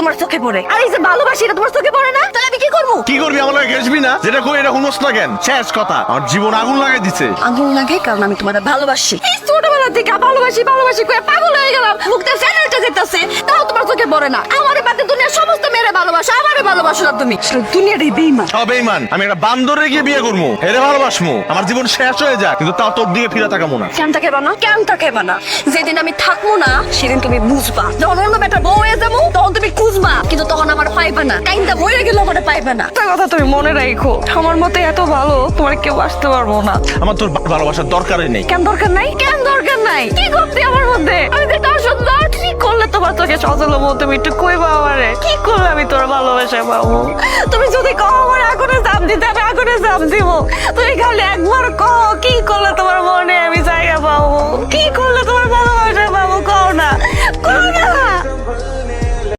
তোমার চোখে পড়ে, আর এই যে ভালোবাসি এটা তোমার চোখে পড়ে না, তাহলে আমি কি করবো? কি করবি? আমার লাগে ঘেসবি না? যেটা কই এটা হুনস না কেন? শেষ কথা, আমার জীবন আগুন লাগাই দিছে। আগুন লাগে কারণ আমি তোমার ভালোবাসি। এই ছোটবেলা থেকে ভালোবাসি ভালোবাসি করে পাগল হয়ে গেলাম, মুখটা চ্যানেলটা যেতেছে তাও তোমার চোখে পড়ে না। আমারে বাদে দুনিয়ার সমস্ত মেয়েরা ভালোবাসে, আমারে ভালোবাসো না তুমি। দুনিয়াটাই বেইমান। বেঈমান। আমি একটা বান্দরে গিয়ে বিয়ে করবো, হেরে ভালোবাসমু, আমার জীবন শেষ হয়ে যাক, কিন্তু তাও তোর দিকে ফিরে তাকাবো না। কেন তাকে বানা, কেন তাকে বানা? যেদিন আমি থাকবো না সেদিন তুমি বুঝবা। যখন অন্য বেটা বউ হয়ে যাবো তখন তুমি খুঁজবা, কিন্তু তখন আমার পাইবা না। কাইন্দা মরে গেলে আমার পাইবা না। একটা কথা তুমি মনে রাখো, আমার মতে এত ভালো তোমার কেউ আসতে পারবো না। আমার তোর ভালোবাসার দরকারই নেই। কেন দরকার নাই? কেন দরকার নাই? কি করতে আমার মধ্যে? আমি তো তার সুন্দর। কি করলে তোমার চোখে সজল হবো? তুমি একটু কইবা আমারে, কি করলে আমি তোর ভালোবাসা পাবো? তুমি যদি কও আমার আগুনে চাপ দিতে, আমি আগুনে চাপ দিব। তুমি খালি একবার কও কি করলে তোমার মনে আমি জায়গা পাবো, কি করলে